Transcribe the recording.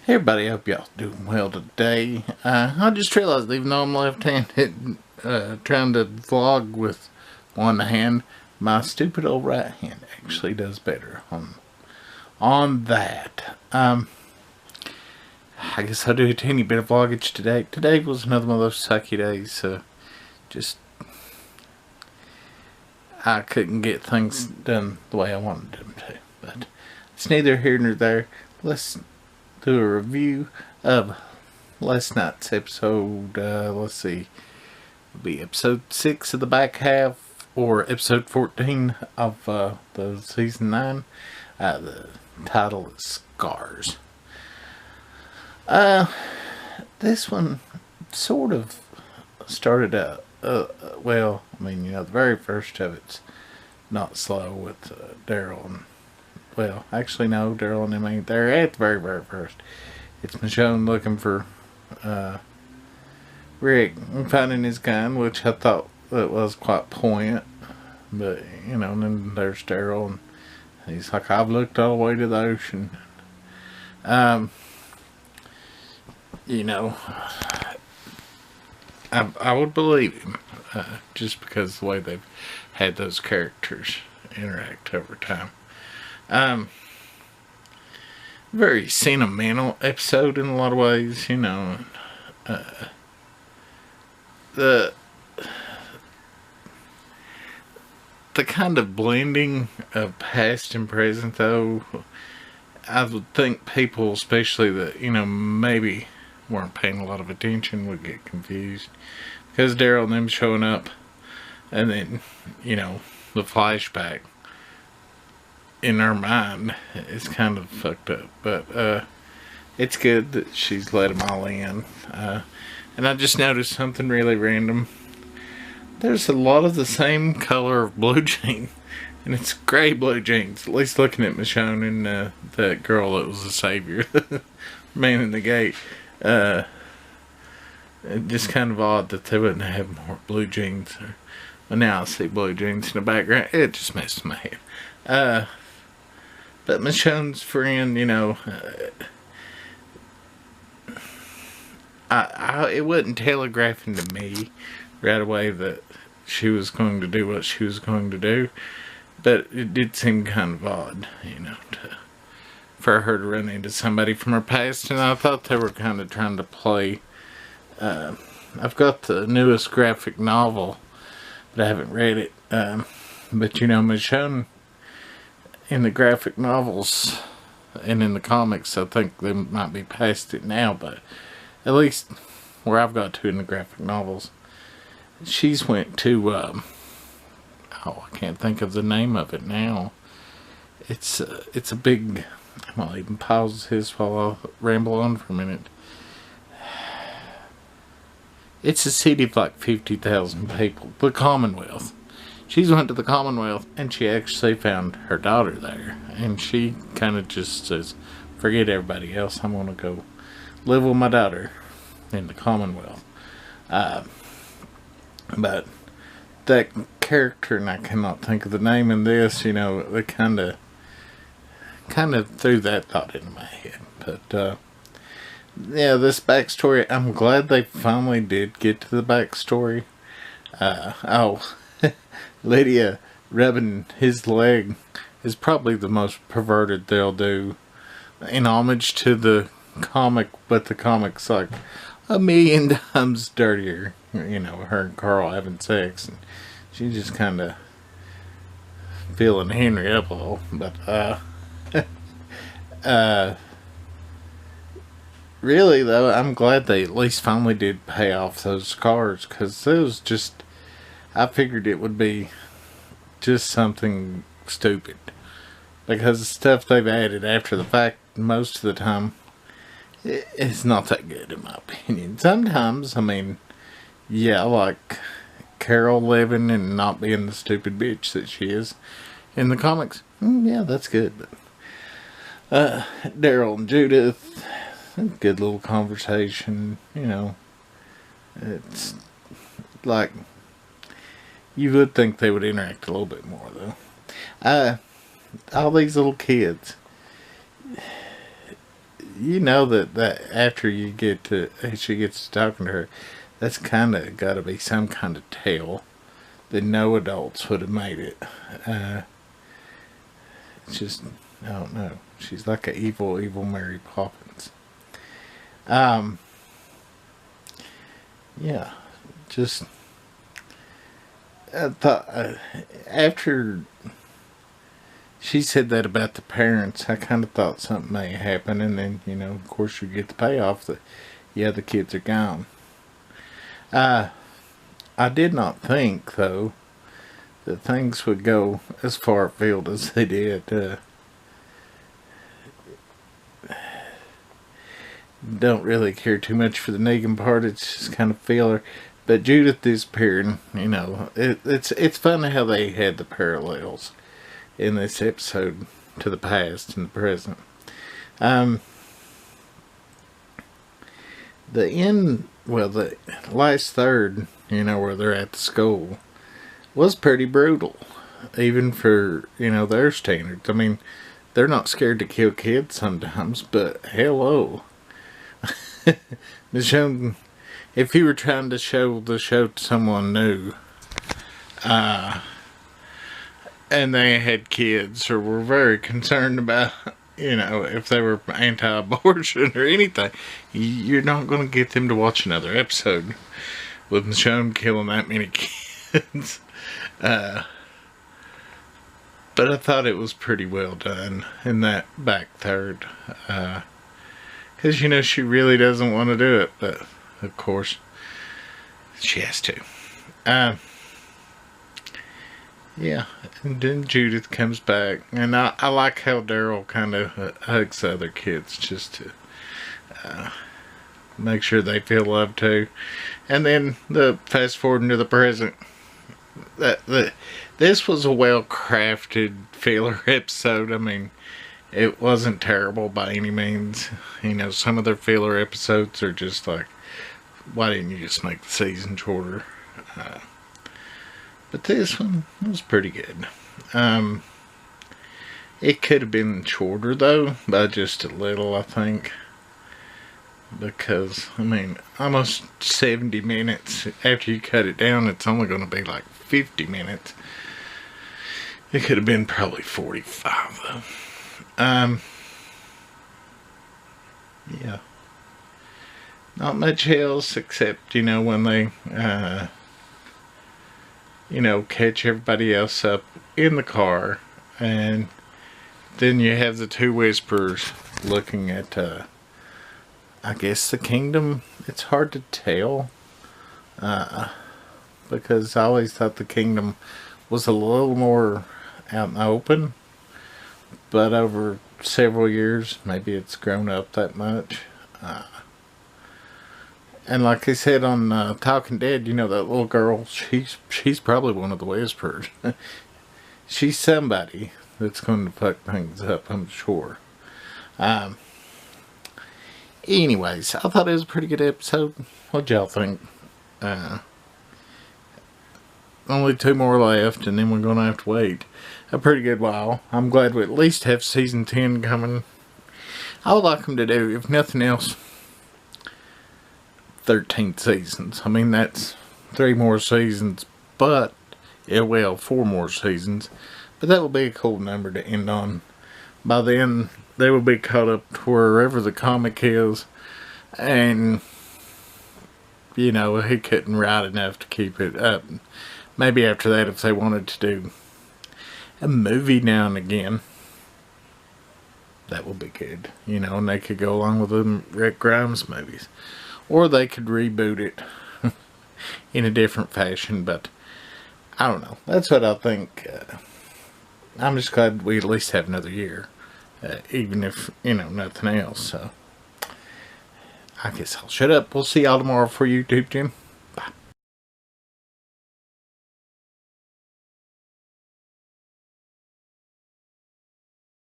Hey everybody, I hope y'all doing well today. I just realized even though I'm left-handed, trying to vlog with one hand, my stupid old right hand actually does better on that. I guess I'll do a teeny bit of vloggage today. Today was another one of those sucky days, so just I couldn't get things done the way I wanted them to. But it's neither here nor there. Let's do a review of last night's episode. Let's see, it'll be episode 6 of the back half, or episode 14 of the season 9. The title is Scars. This one sort of started out, well, I mean, the very first of it's not slow with Daryl and, well, actually no, Daryl and them ain't there at the very, very first. It's Michonne looking for Rick and finding his gun, which I thought that was quite poignant. But, and then there's Daryl, and he's like, I've looked all the way to the ocean. I would believe him, just because of the way they've had those characters interact over time. Very sentimental episode in a lot of ways, the kind of blending of past and present, though, I would think people, especially that, maybe weren't paying a lot of attention, would get confused. Because Daryl and them showing up, and then, the flashback in our mind is kind of fucked up. But it's good that she's let them all in. And I just noticed something really random. There's a lot of the same color of blue jeans. And it's gray blue jeans. At least looking at Michonne and that girl that was the savior. Man in the gate. It's just kind of odd that they wouldn't have more blue jeans. Well, now I see blue jeans in the background. It just messes my head. But Michonne's friend, it wasn't telegraphing to me right away that she was going to do what she was going to do. But it did seem kind of odd, for her to run into somebody from her past. And I thought they were kind of trying to play. I've got the newest graphic novel, but I haven't read it. But Michonne, in the graphic novels and in the comics, I think they might be past it now, but at least where I've got to in the graphic novels, she's went to, I can't think of the name of it now. It's a big, I'll even pause this while I'll ramble on for a minute. It's a city of like 50,000 people, the Commonwealth. She's went to the Commonwealth, and she actually found her daughter there. And she kind of just says, forget everybody else, I'm going to go live with my daughter in the Commonwealth. But that character, and I cannot think of the name in this, they kind of threw that thought into my head. But, yeah, this backstory, I'm glad they finally did get to the backstory. Lydia rubbing his leg is probably the most perverted they'll do in homage to the comic, but the comic's like a million times dirtier. Her and Carl having sex, and she just kind of feeling Henry up a little. But really though, I'm glad they at least finally did pay off those scars, because those just, I figured it would be just something stupid, because the stuff they've added after the fact, most of the time, it's not that good in my opinion. Sometimes, yeah, like Carol living and not being the stupid bitch that she is in the comics, yeah, that's good. But Daryl and Judith, good little conversation, it's like, you would think they would interact a little bit more, though. All these little kids, you know that after she gets to talking to her, that's kind of got to be some kind of tale that no adults would have made it. It's just, I don't know. She's like an evil, evil Mary Poppins. Yeah, just, I thought, after she said that about the parents, I kind of thought something may happen, and then, you know, of course you get the payoff that, yeah, the kids are gone. I did not think, though, that things would go as far afield as they did. Don't really care too much for the Negan part. It's just kind of filler. But Judith disappearing, you know, it's funny how they had the parallels in this episode to the past and the present. The end, well, the last third, you know, where they're at the school, was pretty brutal, even for, you know, their standards. I mean, they're not scared to kill kids sometimes, but hello. Michonne, if you were trying to show the show to someone new, and they had kids or were very concerned about, you know, if they were anti-abortion or anything, you're not going to get them to watch another episode with Michonne killing that many kids. But I thought it was pretty well done in that back third. Because, you know, she really doesn't want to do it, but of course she has to. Yeah, and then Judith comes back, and I like how Daryl kind of hugs the other kids just to make sure they feel loved too. And then the fast forward into the present. This was a well crafted filler episode. I mean, it wasn't terrible by any means. You know, some of their filler episodes are just like, why didn't you just make the season shorter? But this one was pretty good. It could have been shorter though, by just a little, I think. Because, I mean, almost 70 minutes. After you cut it down, it's only going to be like 50 minutes. It could have been probably 45 though. Yeah. Not much else except, you know, when they, you know, catch everybody else up in the car, and then you have the two Whisperers looking at, I guess the kingdom. It's hard to tell, because I always thought the kingdom was a little more out in the open, but over several years, maybe it's grown up that much. And like I said on Talking Dead, you know, that little girl, she's probably one of the Whisperers. She's somebody that's going to fuck things up, I'm sure. Anyways, I thought it was a pretty good episode. What'd y'all think? Only 2 more left, and then we're going to have to wait a pretty good while. I'm glad we at least have season 10 coming. I would like them to do, if nothing else, 13 seasons. I mean, that's 3 more seasons, but, yeah, well, 4 more seasons. But that will be a cool number to end on. By then, they will be caught up to wherever the comic is, and, you know, he couldn't write enough to keep it up. Maybe after that, if they wanted to do a movie now and again, that would be good, you know, and they could go along with the Rick Grimes movies. Or they could reboot it in a different fashion, but I don't know. That's what I think. I'm just glad we at least have another year, even if, you know, nothing else. So I guess I'll shut up. We'll see y'all tomorrow for YouTube, Jim.